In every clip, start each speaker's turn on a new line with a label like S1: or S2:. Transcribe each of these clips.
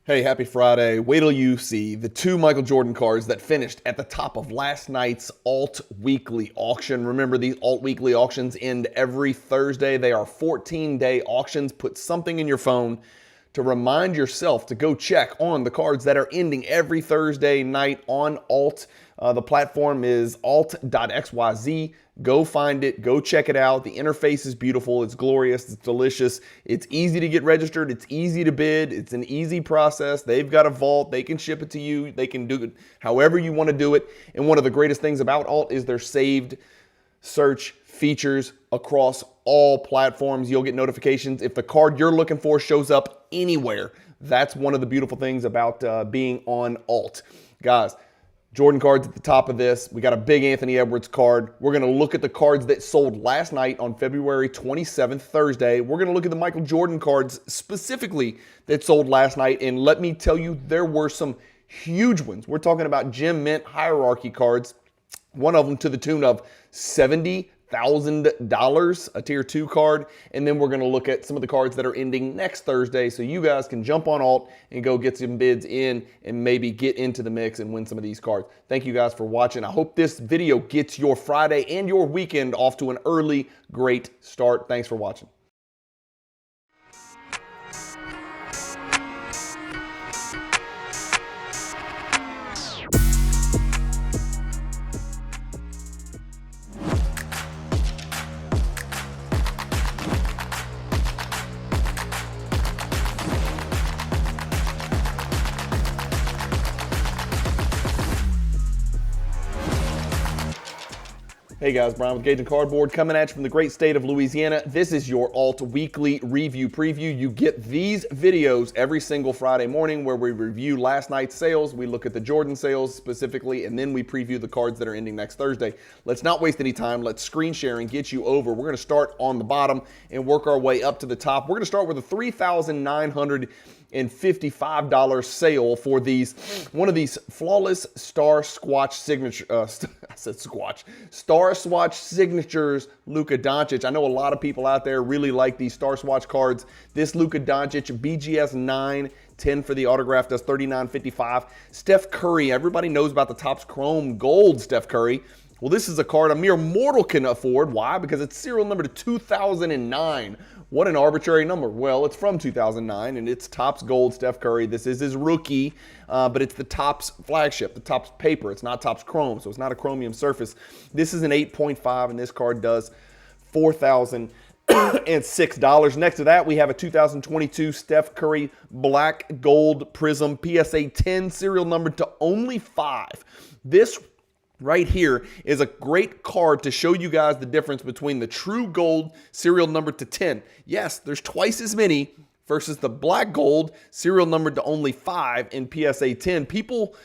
S1: Hey, happy Friday. Wait till you see the two Michael Jordan cards that finished at the top of last night's Alt Weekly auction. Remember, these Alt Weekly auctions end every Thursday. They are 14-day auctions. Put something in your phone to remind yourself to go check on the cards that are ending every Thursday night on Alt. The platform is alt.xyz. Go find it. Go check it out. The interface is beautiful. It's glorious. It's delicious. It's easy to get registered. It's easy to bid. It's an easy process. They've got a vault. They can ship it to you. They can do it however you want to do it. And one of the greatest things about Alt is their saved search features across all platforms. You'll get notifications if the card you're looking for shows up anywhere. That's one of the beautiful things about being on Alt. Guys, Jordan cards at the top of this. We got a big Anthony Edwards card. We're going to look at the cards that sold last night on February 27th, Thursday. We're going to look at the Michael Jordan cards specifically that sold last night. And let me tell you, there were some huge ones. We're talking about Gem Mint hierarchy cards. One of them to the tune of $70,000, a tier 2 card. And then we're going to look at some of the cards that are ending next Thursday so you guys can jump on Alt and go get some bids in and maybe get into the mix and win some of these cards. Thank you guys for watching. I hope this video gets your Friday and your weekend off to an early, great start. Thanks for watching. Hey guys, Bryan with Cajun Cardboard coming at you from the great state of Louisiana. This is your Alt Weekly Review Preview. You get these videos every single Friday morning where we review last night's sales. We look at the Jordan sales specifically, and then we preview the cards that are ending next Thursday. Let's not waste any time. Let's screen share and get you over. We're going to start on the bottom and work our way up to the top. We're going to start with a $3,955 sale for one of these flawless Star Swatch signature. Star Swatch signatures Luka Doncic. I know a lot of people out there really like these Star Swatch cards. This Luka Doncic BGS 910 for the autograph does $39.55. Steph Curry. Everybody knows about the Topps Chrome Gold Steph Curry. Well, this is a card a mere mortal can afford. Why? Because it's serial number to 2009. What an arbitrary number. Well, it's from 2009, and it's Topps Gold Steph Curry. This is his rookie, but it's the Topps flagship, the Topps paper. It's not Topps Chrome, so it's not a chromium surface. This is an 8.5, and this card does $4,006. Next to that, we have a 2022 Steph Curry Black Gold Prism PSA 10 serial number to only 5. This right here is a great card to show you guys the difference between the true gold serial number to 10. Yes, there's twice as many versus the black gold serial number to only 5 in PSA 10. People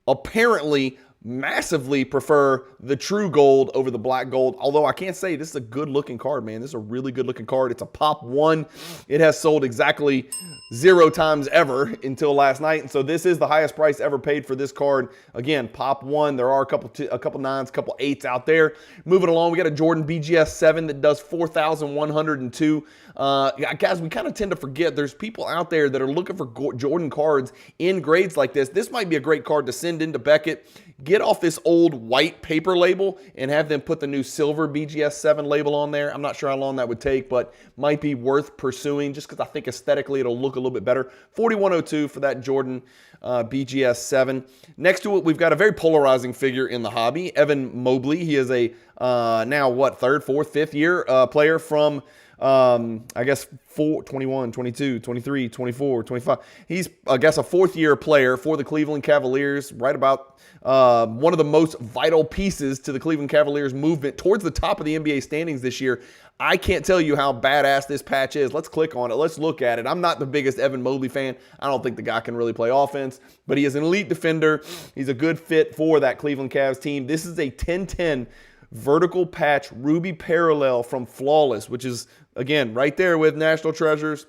S1: apparently massively prefer the true gold over the black gold, although I can't say this is a good looking card, man. This is a really good looking card. It's a pop 1. It has sold exactly 0 times ever until last night, and so this is the highest price ever paid for this card. Again, pop 1. There are a couple 9s, a couple 8s out there. Moving along, we got a Jordan BGS 7 that does $4,102. Guys, we kind of tend to forget there's people out there that are looking for Jordan cards in grades like this. This might be a great card to send into Beckett. Get off this old white paper label and have them put the new silver BGS 7 label on there. I'm not sure how long that would take, but might be worth pursuing just because I think aesthetically it'll look a little bit better. $4,102 for that Jordan BGS 7. Next to it, we've got a very polarizing figure in the hobby, Evan Mobley. He is a now what, 3rd, 4th, 5th year player from I guess 21, 22, 23, 24, 25. He's, I guess, a 4th year player for the Cleveland Cavaliers, right about one of the most vital pieces to the Cleveland Cavaliers movement towards the top of the NBA standings this year. I can't tell you how badass this patch is. Let's click on it. Let's look at it. I'm not the biggest Evan Mobley fan. I don't think the guy can really play offense, but he is an elite defender. He's a good fit for that Cleveland Cavs team. This is a 1010 vertical patch ruby parallel from Flawless, which is, again, right there with National Treasures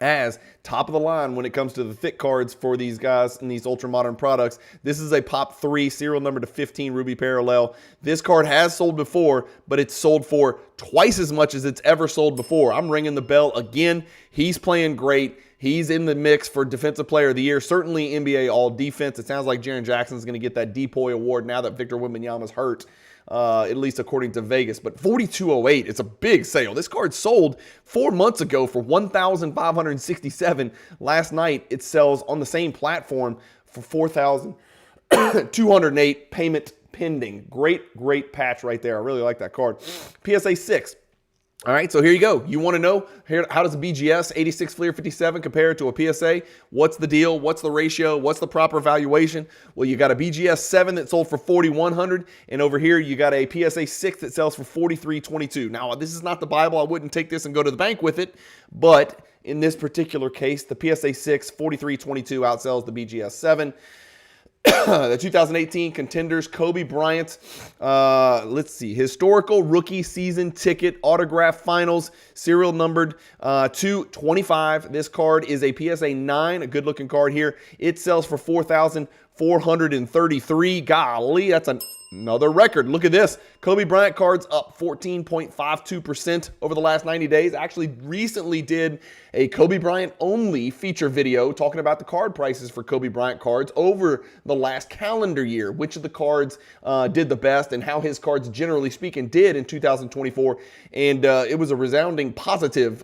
S1: as top of the line when it comes to the thick cards for these guys in these ultra modern products. This is a pop 3 serial number to 15 ruby parallel. This card has sold before, but it's sold for twice as much as it's ever sold before. I'm ringing the bell again. He's playing great. He's in the mix for Defensive Player of the Year, certainly NBA All-Defense. It sounds like Jaren Jackson's going to get that DPOY award now that Victor Wembanyama's hurt. At least according to Vegas. But 4208, it's a big sale. This card sold 4 months ago for $1,567. Last night, it sells on the same platform for $4,208. Payment pending. Great patch right there. I really like that card. PSA 6. All right, so here you go. You want to know how does a BGS 86 Fleer 57 compare to a PSA? What's the deal? What's the ratio? What's the proper valuation? Well, you got a BGS 7 that sold for $4,100, and over here you got a PSA 6 that sells for $4,322. Now, this is not the Bible. I wouldn't take this and go to the bank with it, but in this particular case, the PSA 6 $4,322 outsells the BGS 7. The 2018 contenders, Kobe Bryant, let's see, historical rookie season ticket autograph finals, serial numbered 225. This card is a PSA 9, a good looking card here. It sells for $4,433. Golly, that's another record. Look at this. Kobe Bryant cards up 14.52% over the last 90 days. Actually recently did a Kobe Bryant only feature video talking about the card prices for Kobe Bryant cards over the last calendar year, which of the cards did the best and how his cards, generally speaking, did in 2024. And it was a resounding positive.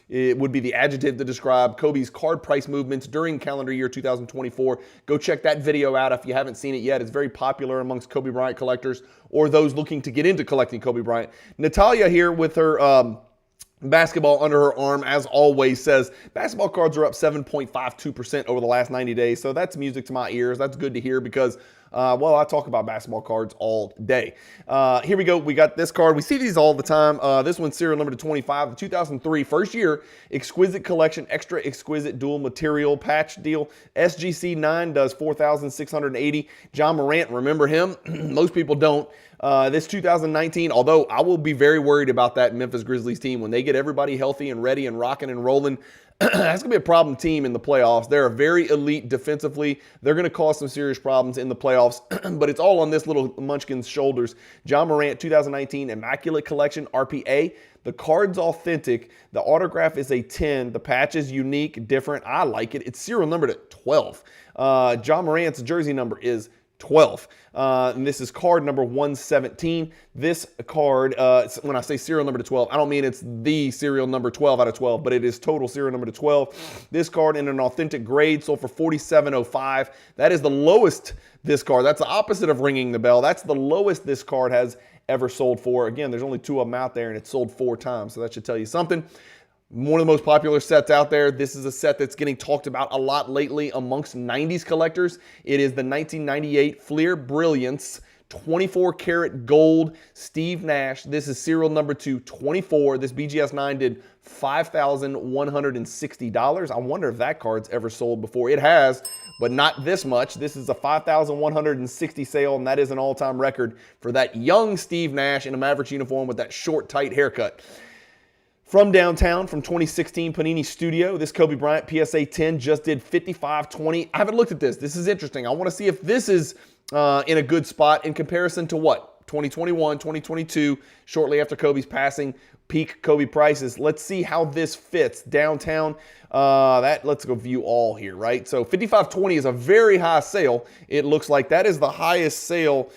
S1: It would be the adjective to describe Kobe's card price movements during calendar year 2024. Go check that video out if you haven't seen it yet. It's very popular amongst Kobe Bryant collectors or those looking to get into collecting Kobe Bryant. Natalia here with her basketball under her arm, as always, says basketball cards are up 7.52% over the last 90 days. So that's music to my ears. That's good to hear because, well, I talk about basketball cards all day. Here we go. We got this card. We see these all the time. This one's serial number to 25, the 2003 first year exquisite collection, extra exquisite dual material patch deal. SGC 9 does $4,680. John Morant, remember him? Most people don't. This 2019, although I will be very worried about that Memphis Grizzlies team when they get everybody healthy and ready and rocking and rolling. That's going to be a problem team in the playoffs. They're very elite defensively. They're going to cause some serious problems in the playoffs, but it's all on this little munchkin's shoulders. John Morant, 2019 Immaculate Collection, RPA. The card's authentic. The autograph is a 10. The patch is unique, different. I like it. It's serial numbered at 12. John Morant's jersey number is 12. And this is card number 117. This card, when I say serial number to 12, I don't mean it's the serial number 12 out of 12, but it is total serial number to 12. This card in an authentic grade sold for $4,705. That is the lowest this card. That's the opposite of ringing the bell. That's the lowest this card has ever sold for. Again, there's only 2 of them out there, and it's sold 4 times, so that should tell you something. One of the most popular sets out there. This is a set that's getting talked about a lot lately amongst 90s collectors. It is the 1998 Fleer Brilliance 24 karat gold Steve Nash. This is serial number to 24. This BGS 9 did $5,160. I wonder if that card's ever sold before. It has, but not this much. This is a $5,160 sale, and that is an all-time record for that young Steve Nash in a Mavericks uniform with that short, tight haircut. From downtown, from 2016 Panini Studio, this Kobe Bryant PSA 10 just did $55.20. I haven't looked at this. This is interesting. I want to see if this is in a good spot in comparison to what? 2021, 2022, shortly after Kobe's passing, peak Kobe prices. Let's see how this fits downtown. Let's go view all here, right? So $55.20 is a very high sale. It looks like that is the highest sale.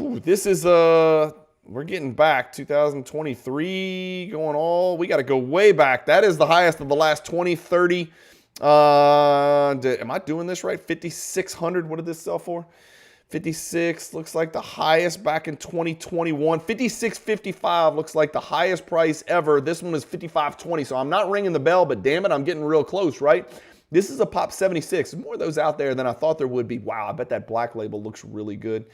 S1: This is we're getting back 2023 going all. We got to go way back. That is the highest of the last 20, 30. Am I doing this right? 5,600. What did this sell for? 56 looks like the highest back in 2021. 56.55 looks like the highest price ever. This one is 55.20. So I'm not ringing the bell, but damn it, I'm getting real close, right? This is a Pop 76. There's more of those out there than I thought there would be. Wow, I bet that black label looks really good.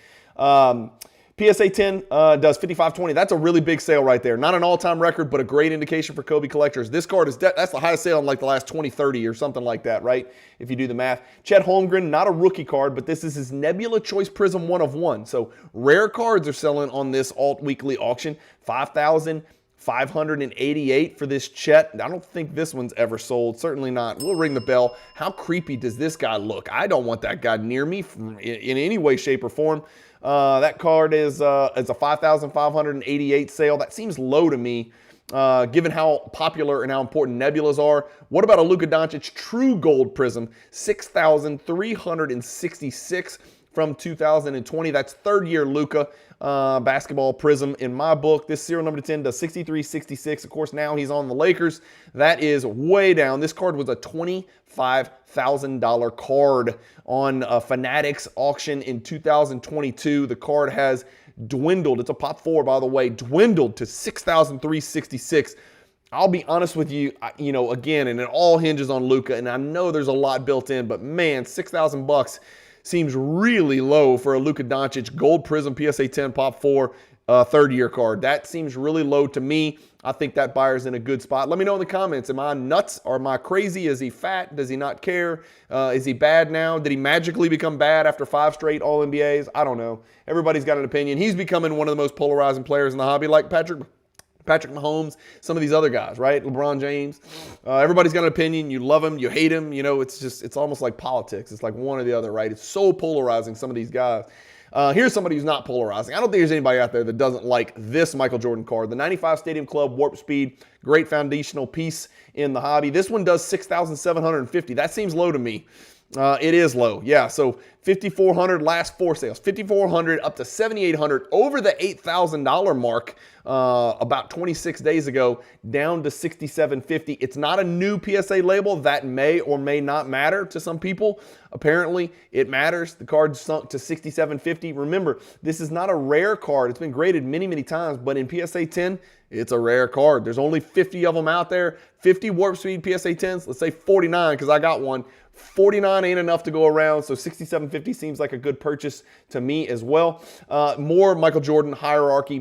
S1: PSA 10 does $55.20. That's a really big sale right there. Not an all-time record, but a great indication for Kobe collectors. This card is that's the highest sale in like the last 20, 30 or something like that, right? If you do the math. Chet Holmgren, not a rookie card, but this is his Nebula Choice Prism 1 of 1. So rare cards are selling on this alt weekly auction. $5,588 for this Chet. I don't think this one's ever sold. Certainly not. We'll ring the bell. How creepy does this guy look? I don't want that guy near me in any way, shape, or form. That card is a $5,588 sale. That seems low to me. given how popular and how important nebulas are. What about a Luka Doncic True Gold Prism? 6,366 from 2020. That's third-year Luka basketball prism in my book. This serial number 10 does 63.66. Of course, now he's on the Lakers. That is way down. This card was a $25,000 card on a Fanatics auction in 2022. The card has dwindled. It's a pop 4, by the way, dwindled to 6,366. I'll be honest with you, again, and it all hinges on Luka, and I know there's a lot built in, but man, $6,000 seems really low for a Luka Doncic Gold Prism PSA 10 Pop 4 third-year card. That seems really low to me. I think that buyer's in a good spot. Let me know in the comments. Am I nuts or am I crazy? Is he fat? Does he not care? Is he bad now? Did he magically become bad after 5 straight All-NBAs? I don't know. Everybody's got an opinion. He's becoming one of the most polarizing players in the hobby, like Patrick Mahomes, some of these other guys, right? LeBron James. Everybody's got an opinion. You love him, you hate him. It's almost like politics. It's like one or the other, right? It's so polarizing, some of these guys. Here's somebody who's not polarizing. I don't think there's anybody out there that doesn't like this Michael Jordan card. The 95 Stadium Club Warp Speed, great foundational piece in the hobby. This one does 6,750. That seems low to me. It is low. Yeah, so 5,400 last 4 sales. 5,400 up to 7,800 over the $8,000 mark about 26 days ago, down to 6,750. It's not a new PSA label. That may or may not matter to some people. Apparently, it matters. The card sunk to 6,750. Remember, this is not a rare card. It's been graded many, many times, but in PSA 10, it's a rare card. There's only 50 of them out there. 50 Warp Speed PSA 10s. Let's say 49 because I got one. 49 ain't enough to go around, so 6,750 seems like a good purchase to me as well. More Michael Jordan hierarchy,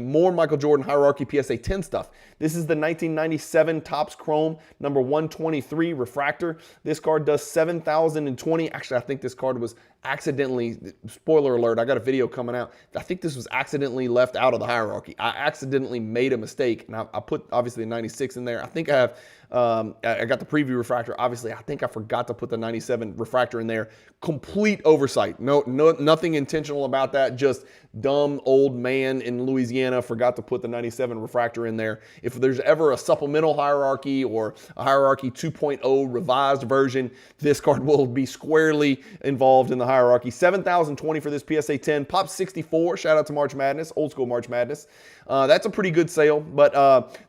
S1: PSA 10 stuff. This is the 1997 Topps Chrome number 123 refractor. This card does 7,020. Actually, I think this card was accidentally, spoiler alert, I got a video coming out. I think this was accidentally left out of the hierarchy. I accidentally made a mistake, and I put, obviously, the 96 in there. I think I have, I got the preview refractor. Obviously, I think I forgot to put the 97 refractor in there. Complete oversight. No, nothing intentional about that. Just dumb old man in Louisiana forgot to put the 97 refractor in there. If there's ever a supplemental hierarchy or a hierarchy 2.0 revised version, this card will be squarely involved in the hierarchy. 7,020 for this PSA 10. Pop 64. Shout out to March Madness, old school March Madness. That's a pretty good sale, but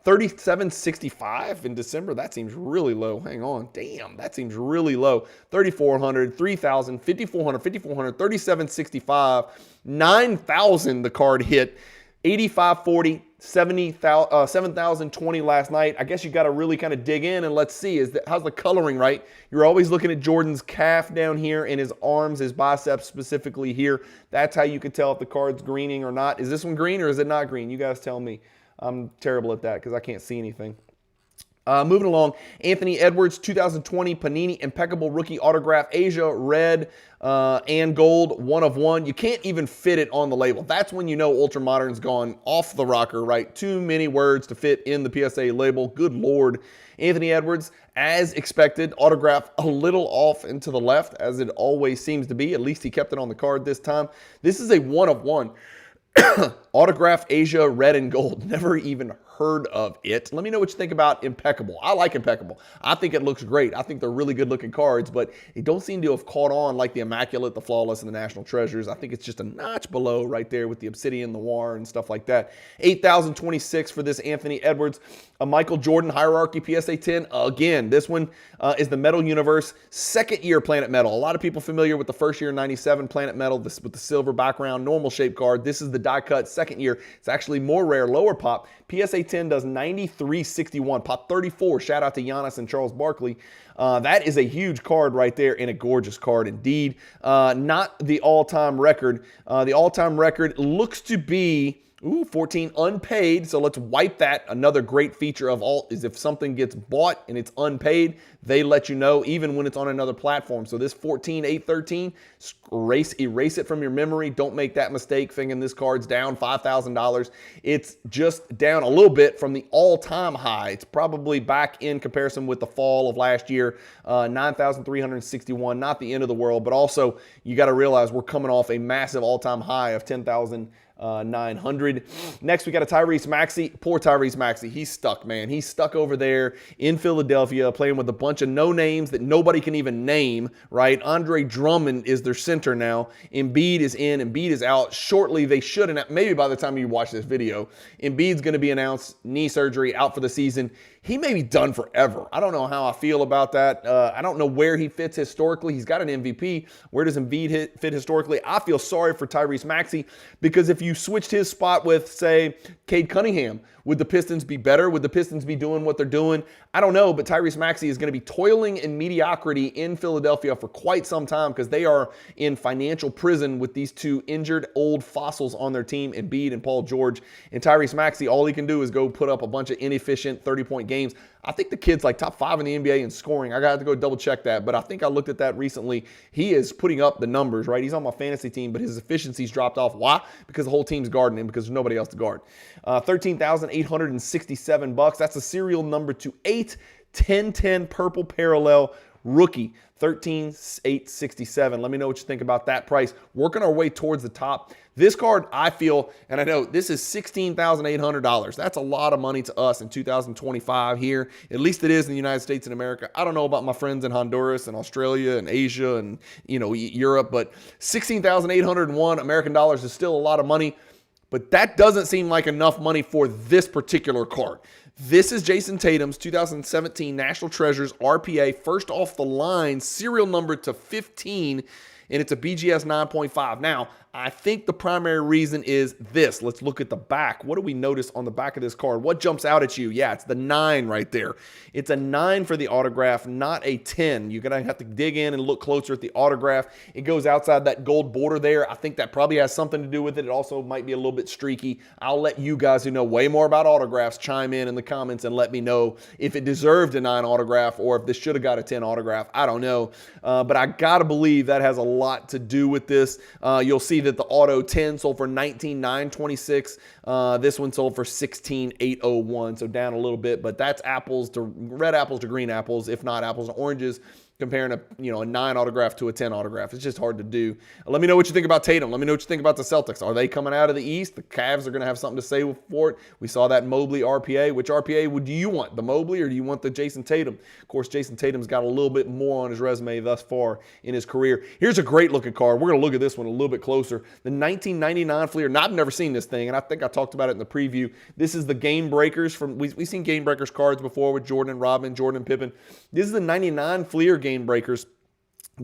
S1: 37.65 in December, that seems really low. Hang on. Damn, that seems really low. 3,400, 3,000, 5,400, 37.65, 9,000 the card hit, 85.40, 7,020 last night. I guess you got to really kind of dig in and let's see, how's the coloring, right? You're always looking at Jordan's calf down here and his arms, his biceps specifically here. That's how you can tell if the card's greening or not. Is this one green or is it not green? You guys tell me. I'm terrible at that because I can't see anything. Moving along, Anthony Edwards, 2020 Panini Impeccable Rookie Autograph, Asia, red and gold, 1 of 1. You can't even fit it on the label. That's when you know Ultra Modern's gone off the rocker, right? Too many words to fit in the PSA label. Good Lord. Anthony Edwards, as expected, autograph a little off and to the left, as it always seems to be. At least he kept it on the card this time. This is a 1 of 1. Autograph Asia, red and gold. Never even heard of it. Let me know what you think about Impeccable. I like Impeccable. I think it looks great. I think they're really good looking cards, but it don't seem to have caught on like the Immaculate, the Flawless, and the National Treasures. I think it's just a notch below right there with the Obsidian, the Noir, and stuff like that. 8,026 for this Anthony Edwards. A Michael Jordan Hierarchy PSA 10. Again, this one is the Metal Universe second year Planet Metal. A lot of people familiar with the first year 97 Planet Metal, this with the silver background, normal shape card. This is the die cut second year. It's actually more rare, lower pop. PSA 10 does 93.61, pop 34. Shout out to Giannis and Charles Barkley. That is a huge card right there and a gorgeous card indeed. Not the all-time record. The all-time record looks to be 14 unpaid. So let's wipe that. Another great feature of Alt is if something gets bought and it's unpaid, they let you know even when it's on another platform. So this 14,813, erase it from your memory. Don't make that mistake thinking this card's down $5,000. It's just down a little bit from the all-time high. It's probably back in comparison with the fall of last year, 9,361, not the end of the world, but also you got to realize we're coming off a massive all-time high of 10,000 900. Next, we got a Tyrese Maxey. Poor Tyrese Maxey. He's stuck, man. He's stuck over there in Philadelphia playing with a bunch of no names that nobody can even name, right? Andre Drummond is their center now. Embiid is in. Embiid is out. Shortly, they should, and maybe by the time you watch this video, Embiid's going to be announced, knee surgery, out for the season. He may be done forever. I don't know how I feel about that. I don't know where he fits historically. He's got an MVP. Where does Embiid fit historically? I feel sorry for Tyrese Maxey because if you switched his spot with, say, Cade Cunningham, would the Pistons be better? Would the Pistons be doing what they're doing? I don't know, but Tyrese Maxey is going to be toiling in mediocrity in Philadelphia for quite some time because they are in financial prison with these two injured old fossils on their team, Embiid and Paul George. And Tyrese Maxey, all he can do is go put up a bunch of inefficient 30-point games. I think the kid's like top 5 in the NBA in scoring. I got to go double check that, but I think I looked at that recently. He is putting up the numbers, right? He's on my fantasy team, but his efficiency's dropped off. Why? Because the whole team's guarding him because there's nobody else to guard. $13,867. That's a serial number to 8, 1010 purple parallel rookie. 13,867. Let me know what you think about that price. Working our way towards the top. This card, I feel, and I know this is $16,800. That's a lot of money to us in 2025 here. At least it is in the United States and America. I don't know about my friends in Honduras and Australia and Asia and, Europe, but $16,801 American dollars is still a lot of money. But that doesn't seem like enough money for this particular card. This is Jason Tatum's 2017 National Treasures RPA, first off the line, serial number to 15, and it's a BGS 9.5. Now, I think the primary reason is this. Let's look at the back. What do we notice on the back of this card? What jumps out at you? Yeah, it's the 9 right there. It's a 9 for the autograph, not a 10. You're going to have to dig in and look closer at the autograph. It goes outside that gold border there. I think that probably has something to do with it. It also might be a little bit streaky. I'll let you guys who know way more about autographs chime in the comments and let me know if it deserved a 9 autograph or if this should have got a 10 autograph. I don't know. But I got to believe that has a lot to do with this. You'll see that the auto 10 sold for $19,926. This one sold for $16,801, so down a little bit, but that's red apples to green apples, if not apples to oranges. Comparing a 9 autograph to a 10 autograph. It's just hard to do. Let me know what you think about Tatum. Let me know what you think about the Celtics. Are they coming out of the East? The Cavs are going to have something to say for it. We saw that Mobley RPA. Which RPA do you want? The Mobley or do you want the Jason Tatum? Of course, Jason Tatum's got a little bit more on his resume thus far in his career. Here's a great looking card. We're going to look at this one a little bit closer. The 1999 Fleer. Now, I've never seen this thing, and I think I talked about it in the preview. This is the Game Breakers. We've seen Game Breakers cards before with Jordan and Robin, Jordan and Pippen. This is the 99 Fleer Game Breakers.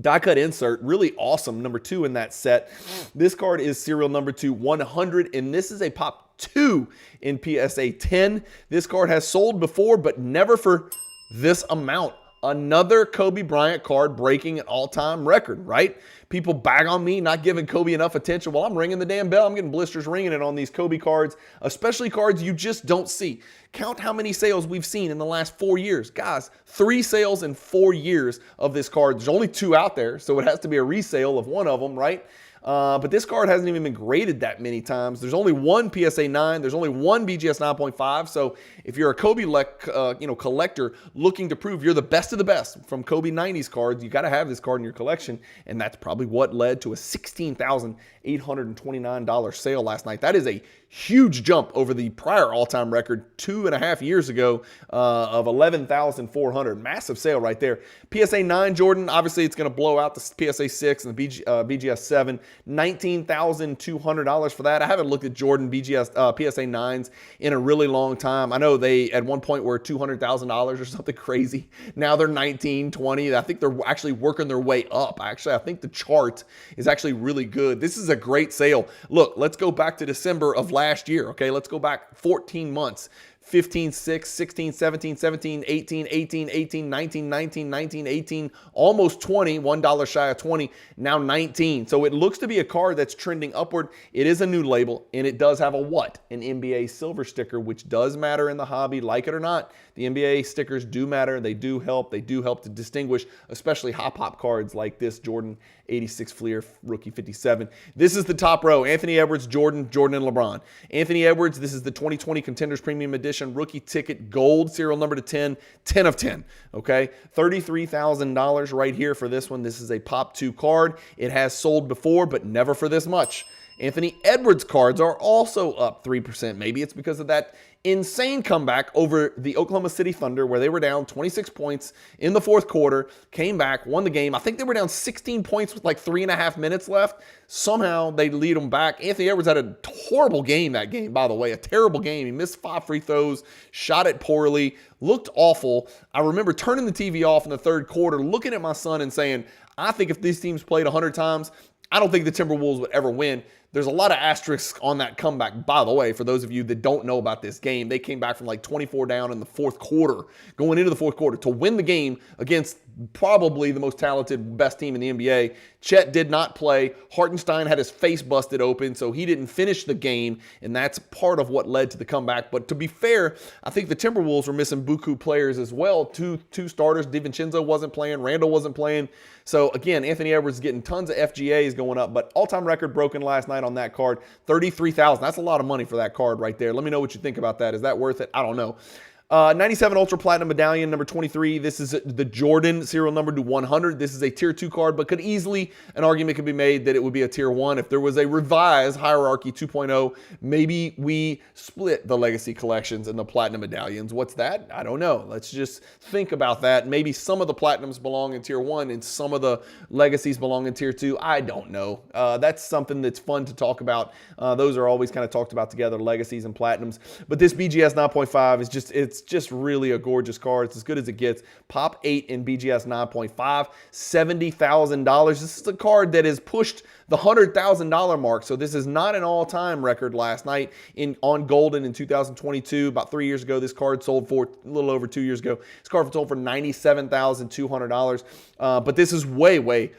S1: Die cut insert, really awesome, number 2 in that set. This card is serial number to 100, and this is a pop 2 in PSA 10. This card has sold before, but never for this amount. Another Kobe Bryant card breaking an all-time record, right? People bag on me not giving Kobe enough attention. Well, I'm ringing the damn bell. I'm getting blisters ringing it on these Kobe cards, especially cards you just don't see. Count how many sales we've seen in the last 4 years. Guys, 3 sales in 4 years of this card. There's only 2 out there, so it has to be a resale of one of them, right? But this card hasn't even been graded that many times. There's only one PSA 9. There's only one BGS 9.5. So if you're a Kobe collector looking to prove you're the best of the best from Kobe 90s cards, you got to have this card in your collection. And that's probably what led to a $16,829 sale last night. That is a huge jump over the prior all-time record 2.5 years ago of $11,400. Massive sale right there. PSA 9 Jordan, obviously it's going to blow out the PSA 6 and the BGS 7. $19,200 for that. I haven't looked at Jordan PSA 9s in a really long time. I know they at one point were $200,000 or something crazy. Now they're 19, 20. I think they're actually working their way up. Actually, I think the chart is actually really good. This is a great sale. Look, let's go back to December of last year. Okay, let's go back 14 months. 15, 6, 16, 17, 17, 18, 18, 18, 19, 19, 19, 18, almost 20, $1 shy of 20, now 19. So it looks to be a card that's trending upward. It is a new label, and it does have a what? An NBA silver sticker, which does matter in the hobby, like it or not. The NBA stickers do matter. They do help. They do help to distinguish, especially hop cards like this Jordan 86 Fleer Rookie 57. This is the top row. Anthony Edwards, Jordan, and LeBron. Anthony Edwards, this is the 2020 Contenders Premium Edition Rookie Ticket Gold, serial number to 10, 10 of 10. Okay, $33,000 right here for this one. This is a Pop 2 card. It has sold before, but never for this much. Anthony Edwards cards are also up 3%. Maybe it's because of that insane comeback over the Oklahoma City Thunder where they were down 26 points in the fourth quarter, came back, won the game. I think they were down 16 points with like 3.5 minutes left. Somehow they lead them back. Anthony Edwards had a horrible game that game, by the way, a terrible game. He missed 5 free throws, shot it poorly, looked awful. I remember turning the TV off in the third quarter, looking at my son and saying, I think if these teams played 100 times, I don't think the Timberwolves would ever win. There's a lot of asterisks on that comeback. By the way, for those of you that don't know about this game, they came back from like 24 down in the fourth quarter, going into the fourth quarter to win the game against probably the most talented, best team in the NBA. Chet did not play. Hartenstein had his face busted open, so he didn't finish the game, and that's part of what led to the comeback. But to be fair, I think the Timberwolves were missing buku players as well. Two starters. DiVincenzo wasn't playing. Randall wasn't playing. So, again, Anthony Edwards getting tons of FGAs going up, but all-time record broken last night on that card, $33,000. That's a lot of money for that card right there. Let me know what you think about that. Is that worth it? I don't know. 97 Ultra Platinum Medallion, number 23. This is the Jordan serial number to 100. This is a Tier 2 card, but an argument could be made that it would be a Tier 1. If there was a revised Hierarchy 2.0, maybe we split the Legacy collections and the Platinum Medallions. What's that? I don't know. Let's just think about that. Maybe some of the Platinums belong in Tier 1 and some of the Legacies belong in Tier 2. I don't know. That's something that's fun to talk about. Those are always kind of talked about together, Legacies and Platinums. But this BGS 9.5 is it's just really a gorgeous card. It's as good as it gets. Pop 8 in BGS 9.5, $70,000. This is a card that has pushed the $100,000 mark. So this is not an all-time record last night on Golden in 2022. About 3 years ago, this card sold for a little over 2 years ago. This card sold for $97,200. But this is way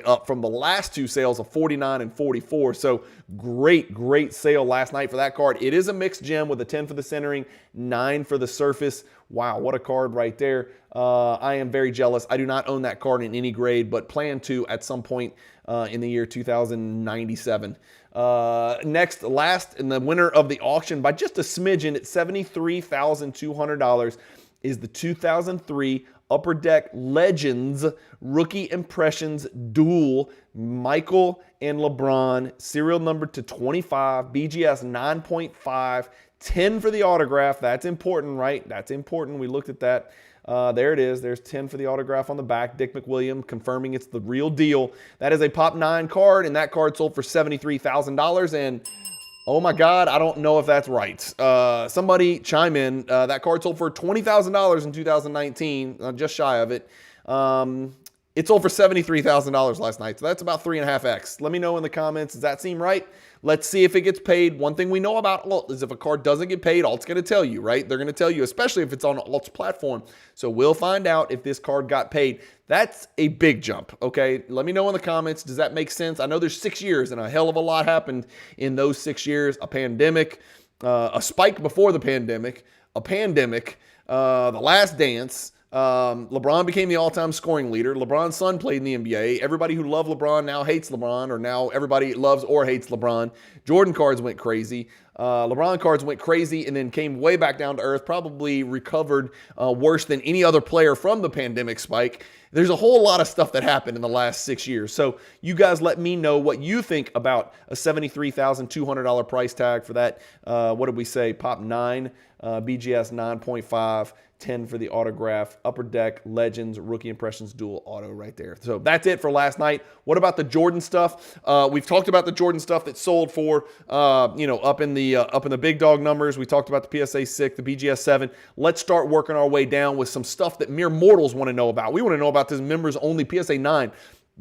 S1: up from the last two sales of $49 and $44. So great sale last night for that card. It is a mixed gem with a 10 for the centering, 9 for the surface. Wow, what a card right there. I am very jealous. I do not own that card in any grade, but plan to at some point in the year 2097. Last, and the winner of the auction by just a smidgen at $73,200 is the 2003 Upper Deck Legends Rookie Impressions Duel, Michael and LeBron, serial number to 25, BGS 9.5, 10 for the autograph. That's important, right? That's important. We looked at that. There it is. There's 10 for the autograph on the back. Dick McWilliam confirming it's the real deal. That is a Pop 9 card, and that card sold for $73,000. And oh my God, I don't know if that's right. Somebody chime in. That card sold for $20,000 in 2019, just shy of it. It sold for $73,000 last night, so that's about 3.5x. Let me know in the comments, does that seem right? Let's see if it gets paid. One thing we know about Alt is if a card doesn't get paid, Alt's going to tell you, right? They're going to tell you, especially if it's on Alt's platform. So we'll find out if this card got paid. That's a big jump, okay? Let me know in the comments. Does that make sense? I know there's 6 years, and a hell of a lot happened in those 6 years. A pandemic, a spike before the pandemic, a pandemic, the last dance. LeBron became the all-time scoring leader. LeBron's son played in the NBA. Everybody who loved LeBron now hates LeBron, or now everybody loves or hates LeBron. Jordan cards went crazy. LeBron cards went crazy and then came way back down to earth, probably recovered worse than any other player from the pandemic spike. There's a whole lot of stuff that happened in the last 6 years. So you guys let me know what you think about a $73,200 price tag for that, what did we say, Pop 9, BGS 9.5, 10 for the autograph, Upper Deck Legends Rookie Impressions Dual Auto right there. So that's it for last night. What about the Jordan stuff? We've talked about the Jordan stuff that sold for, up in the big dog numbers. We talked about the PSA 6, the BGS 7. Let's start working our way down with some stuff that mere mortals want to know about. We want to know about this members only PSA 9.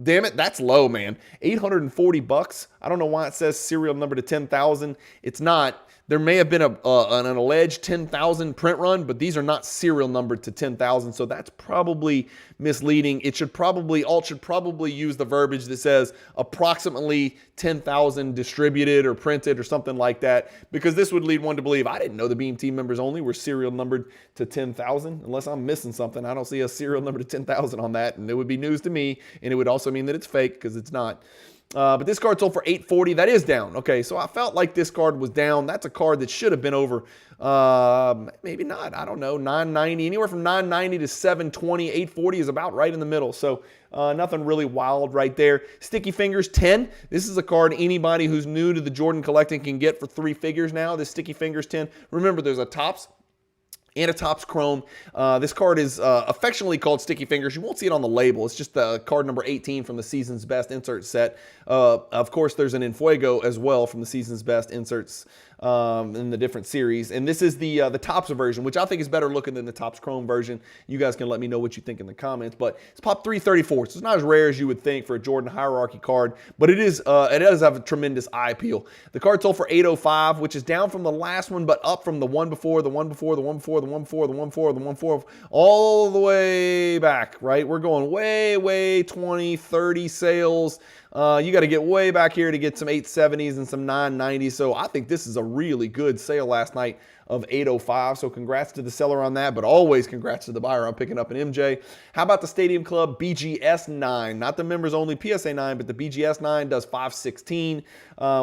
S1: Damn it, that's low, man. $840. I don't know why it says serial number to 10,000. It's not. There may have been an alleged 10,000 print run, but these are not serial numbered to 10,000, so that's probably misleading. Alt should probably use the verbiage that says approximately 10,000 distributed or printed or something like that, because this would lead one to believe, I didn't know the Beam Team members only were serial numbered to 10,000. Unless I'm missing something, I don't see a serial number to 10,000 on that, and it would be news to me, and it would also mean that it's fake because it's not. But this card sold for $840. That is down. Okay, so I felt like this card was down. That's a card that should have been over, maybe not. I don't know, $990. Anywhere from $990 to $720. $840 is about right in the middle. So nothing really wild right there. Sticky Fingers 10. This is a card anybody who's new to the Jordan collecting can get for 3 figures now. This Sticky Fingers 10. Remember, there's a Topps and a Topps Chrome. This card is affectionately called Sticky Fingers. You won't see it on the label. It's just the card number 18 from the Season's Best insert set. Of course, there's an Enfuego as well from the Season's Best inserts in the different series. And this is the Topps version, which I think is better looking than the Topps Chrome version. You guys can let me know what you think in the comments. But it's pop 334, so it's not as rare as you would think for a Jordan hierarchy card, but it does have a tremendous eye appeal. The card sold for $805, which is down from the last one, but up from the one before, the one before, the one before, the one before, the one before, the one before, all the way back, right? We're going way 20, 30 sales. You got to get way back here to get some 870s and some 990s. So I think this is a really good sale last night of $805. So congrats to the seller on that, but always congrats to the buyer on picking up an MJ. How about the Stadium Club BGS 9? Not the members only PSA 9, but the BGS 9 does $516.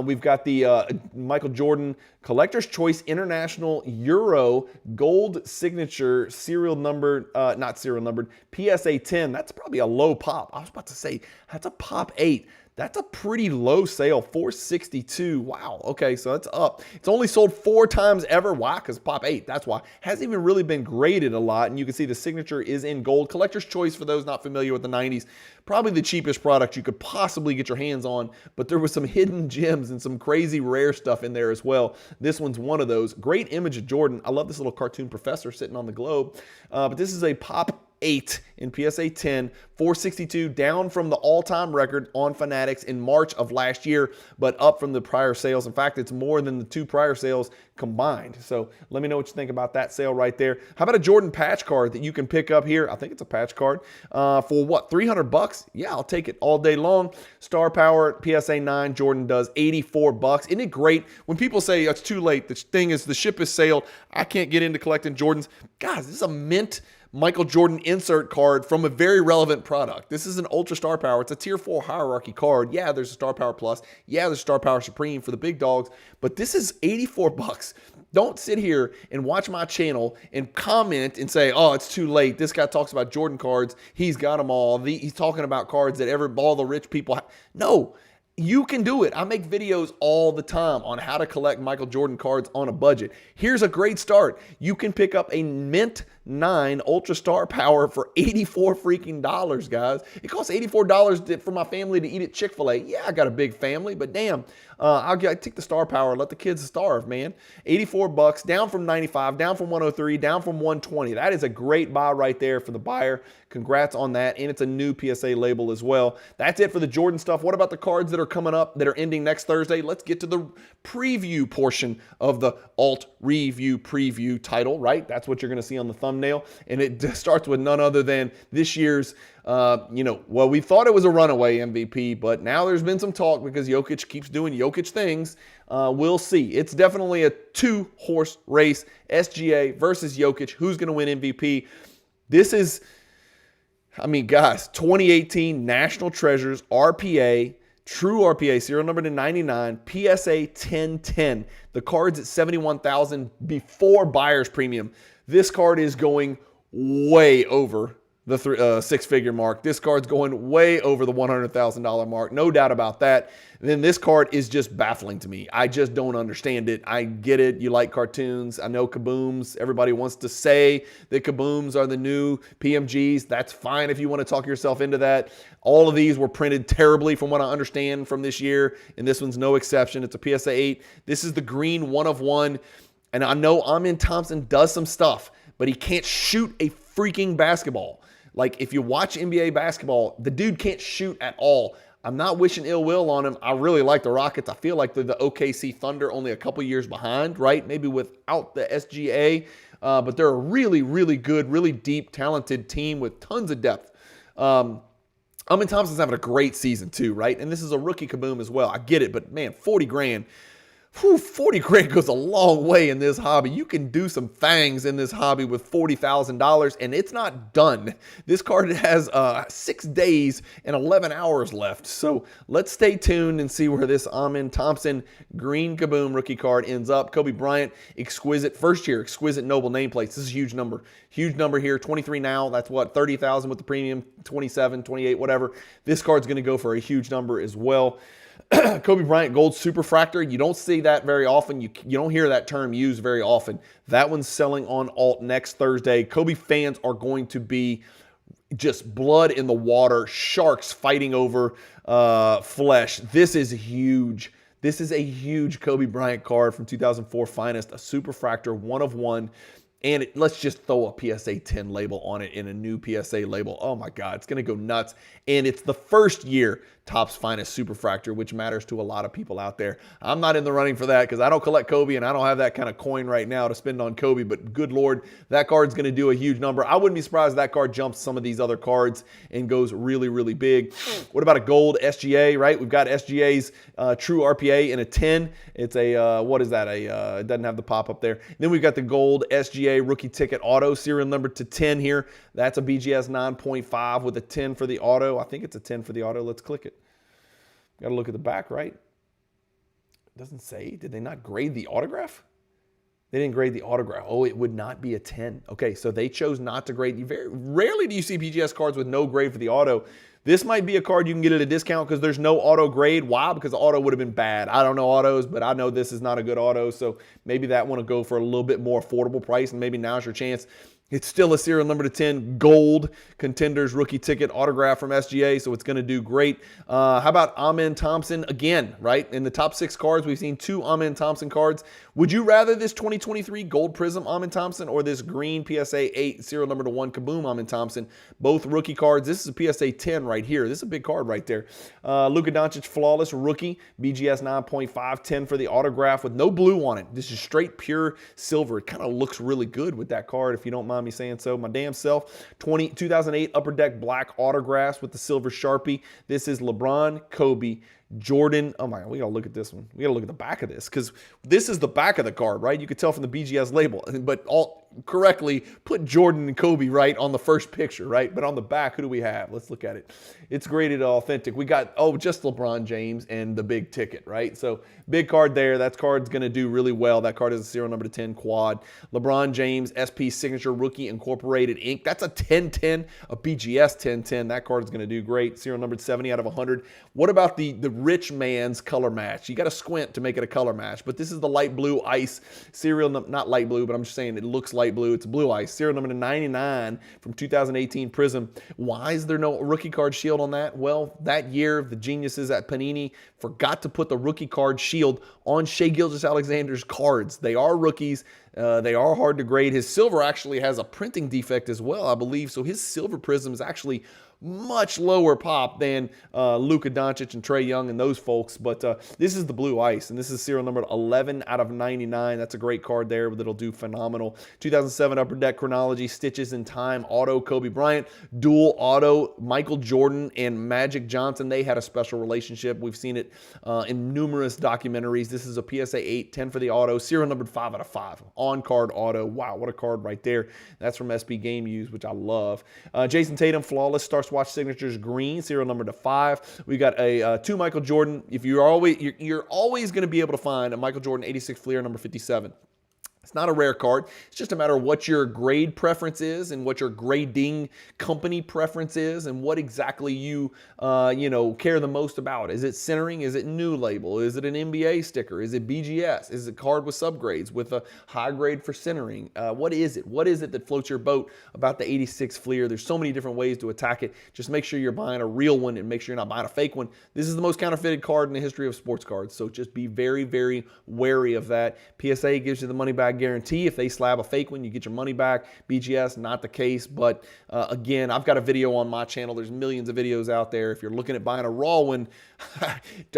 S1: We've got the Michael Jordan Collector's Choice International Euro Gold Signature serial numbered, not serial numbered, PSA 10. That's probably a low pop. I was about to say, that's a pop 8. That's a pretty low sale, $462. Wow. Okay, so that's up. It's only sold 4 times ever. Why? Because pop 8. That's why. Hasn't even really been graded a lot, and you can see the signature is in gold. Collector's Choice, for those not familiar with the 90s, probably the cheapest product you could possibly get your hands on, but there was some hidden gems and some crazy rare stuff in there as well. This one's one of those. Great image of Jordan. I love this little cartoon professor sitting on the globe, but this is a pop 8 in PSA 10, $462, down from the all-time record on Fanatics in March of last year, but up from the prior sales. In fact, it's more than the 2 prior sales combined. So let me know what you think about that sale right there. How about a Jordan patch card that you can pick up here? I think it's a patch card for what, $300? Yeah, I'll take it all day long. Star Power PSA 9 Jordan does $84. Isn't it great when people say it's too late? The thing is, the ship has sailed. I can't get into collecting Jordans. Guys, this is a mint Michael Jordan insert card from a very relevant product. This is an Ultra Star Power. It's a Tier 4 hierarchy card. Yeah, there's a Star Power Plus. Yeah, there's Star Power Supreme for the big dogs. But this is $84. Don't sit here and watch my channel and comment and say, oh, it's too late. This guy talks about Jordan cards. He's got them all. He's talking about cards that all the rich people have. No. You can do it. I make videos all the time on how to collect Michael Jordan cards on a budget. Here's a great start. You can pick up a Mint 9 Ultra Star Power for $84 freaking dollars, guys. It costs $84 for my family to eat at Chick-fil-A. Yeah, I got a big family, but damn, I'll take the Star Power. Let the kids starve, man. $84, down from $95, down from $103, down from $120. That is a great buy right there for the buyer. Congrats on that, and it's a new PSA label as well. That's it for the Jordan stuff. What about the cards that are coming up that are ending next Thursday? Let's get to the preview portion of the Alt Review Preview title, right? That's what you're going to see on the thumbnail, and it starts with none other than this year's, well, we thought it was a runaway MVP, but now there's been some talk because Jokic keeps doing Jokic things. We'll see. It's definitely a 2-horse race, SGA versus Jokic. Who's going to win MVP? This is, guys, 2018 National Treasures RPA, true RPA, serial number to 99, PSA 1010. The card's at $71,000 before buyer's premium. This card is going way over the 6-figure mark. This card's going way over the $100,000 mark. No doubt about that. And then this card is just baffling to me. I just don't understand it. I get it. You like cartoons. I know Kabooms. Everybody wants to say that Kabooms are the new PMGs. That's fine if you want to talk yourself into that. All of these were printed terribly from what I understand from this year, and this one's no exception. It's a PSA 8. This is the green 1 of 1. And I know Amin Thompson does some stuff, but he can't shoot a freaking basketball. Like, if you watch NBA basketball, the dude can't shoot at all. I'm not wishing ill will on him. I really like the Rockets. I feel like they're the OKC Thunder, only a couple years behind, right? Maybe without the SGA. But they're a really, really good, really deep, talented team with tons of depth. Amin Thompson's having a great season too, right? And this is a rookie Kaboom as well. I get it, but man, 40 grand Whew, 40 grand goes a long way in this hobby. You can do some things in this hobby with $40,000, and it's not done. This card has 6 days and 11 hours left. So let's stay tuned and see where this Amen Thompson green Kaboom rookie card ends up. Kobe Bryant, exquisite, first year, exquisite noble nameplates. This is a huge number. Huge number here, 23 now. That's what, 30,000 with the premium, 27, 28, whatever. This card's going to go for a huge number as well. Kobe Bryant Gold Superfractor. You don't see that very often. You don't hear that term used very often. That one's selling on alt next Thursday. Kobe fans are going to be just blood in the water, sharks fighting over flesh. This is huge. This is a huge Kobe Bryant card from 2004 Finest, a Superfractor, 1 of 1. And let's just throw a PSA 10 label on it in a new PSA label. Oh my God, it's going to go nuts. And it's the first year Topps Finest Superfractor, which matters to a lot of people out there. I'm not in the running for that because I don't collect Kobe and I don't have that kind of coin right now to spend on Kobe. But good Lord, that card's going to do a huge number. I wouldn't be surprised if that card jumps some of these other cards and goes really, really big. What about a gold SGA, right? We've got SGA's true RPA in a 10. It's a, what is that? It doesn't have the pop up there. Then we've got the gold SGA rookie ticket auto, serial number to 10 here. That's a BGS 9.5 with a 10 for the auto. I think it's a 10 for the auto. Let's click it. Got to look at the back, right? It doesn't say. Did they not grade the autograph? They didn't grade the autograph. Oh, it would not be a 10. Okay, so they chose not to grade. Very rarely do you see BGS cards with no grade for the auto. This might be a card you can get at a discount because there's no auto grade. Why? Because the auto would have been bad. I don't know autos, but I know this is not a good auto, so maybe that one will go for a little bit more affordable price, and maybe now's your chance. It's still a serial number to 10 gold contenders rookie ticket autograph from SGA, so it's going to do great. How about Amen Thompson? Again, right? In the top 6 cards, we've seen 2 Amen Thompson cards. Would you rather this 2023 Gold Prism Amen Thompson or this green PSA 8 serial number to 1 Kaboom Amen Thompson? Both rookie cards. This is a PSA 10 right here. This is a big card right there. Luka Doncic Flawless rookie, BGS 9.5, 10 for the autograph with no blue on it. This is straight pure silver. It kind of looks really good with that card, if you don't mind me saying so. My damn self. 2008 Upper Deck black autographs with the silver Sharpie. This is LeBron, Kobe, Jordan. Oh my God, we gotta look at this one. We gotta look at the back of this because this is the back of the card, right? You could tell from the BGS label, but all correctly put Jordan and Kobe right on the first picture, right? But on the back, who do we have? Let's look at it. It's graded authentic. We got, just LeBron James and the big ticket, right? So big card there. That card's going to do really well. That card is a serial number to 10 quad. LeBron James SP Signature Rookie Incorporated Ink. That's a 1010, a BGS 1010. That card is going to do great. Serial number 70 out of 100. What about the rich man's color match? You got to squint to make it a color match, but this is the light blue ice serial, not light blue, but I'm just saying it looks light blue. It's blue ice. Serial number 99 from 2018 Prism. Why is there no rookie card shield on that? Well, that year, the geniuses at Panini forgot to put the rookie card shield on Shai Gilgeous-Alexander's cards. They are rookies. They are hard to grade. His silver actually has a printing defect as well, I believe. So his silver prism is actually much lower pop than Luka Doncic and Trae Young and those folks. But this is the blue ice, and this is serial number 11 out of 99. That's a great card there that'll do phenomenal. 2007 Upper Deck Chronology, Stitches in Time, Auto Kobe Bryant, Dual Auto Michael Jordan and Magic Johnson. They had a special relationship. We've seen it in numerous documentaries. This is a PSA 8, 10 for the auto, serial numbered 5 out of 5. On-card auto. Wow, what a card right there. That's from SB Game Use, which I love. Jason Tatum, Flawless Star Swatch Signatures green, serial number to 5. We got a 2 Michael Jordan. If you're always going to be able to find a Michael Jordan 86 Fleer number 57. It's not a rare card. It's just a matter of what your grade preference is and what your grading company preference is and what exactly you care the most about. Is it centering? Is it new label? Is it an NBA sticker? Is it BGS? Is it a card with subgrades with a high grade for centering? What is it? What is it that floats your boat about the 86 Fleer? There's so many different ways to attack it. Just make sure you're buying a real one and make sure you're not buying a fake one. This is the most counterfeited card in the history of sports cards, so just be very, very wary of that. PSA gives you the money back guarantee. If they slab a fake one, you get your money back. BGS, not the case. But again, I've got a video on my channel. There's millions of videos out there. If you're looking at buying a raw one,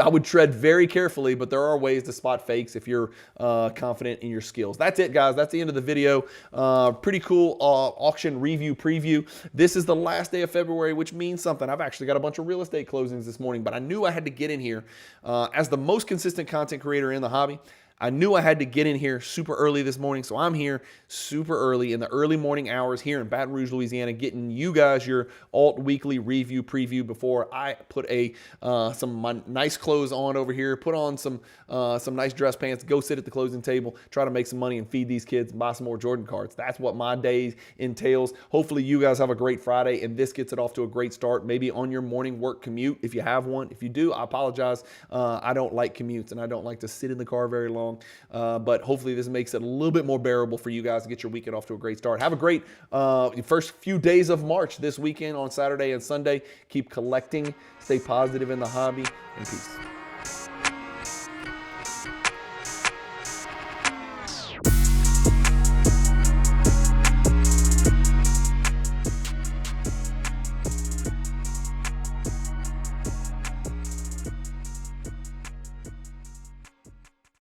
S1: I would tread very carefully, but there are ways to spot fakes if you're confident in your skills. That's it, guys. That's the end of the video. Pretty cool auction review preview. This is the last day of February, which means something. I've actually got a bunch of real estate closings this morning, but I knew I had to get in here. As the most consistent content creator in the hobby, I knew I had to get in here super early this morning, so I'm here super early in the early morning hours here in Baton Rouge, Louisiana, getting you guys your alt weekly review preview before I put some of my nice clothes on over here, put on some nice dress pants, go sit at the closing table, try to make some money and feed these kids and buy some more Jordan cards. That's what my day entails. Hopefully you guys have a great Friday and this gets it off to a great start, maybe on your morning work commute if you have one. If you do, I apologize. I don't like commutes and I don't like to sit in the car very long, but hopefully this makes it a little bit more bearable for you guys to get your weekend off to a great start. Have a great first few days of March this weekend on Saturday and Sunday. Keep collecting, stay positive in the hobby, and peace.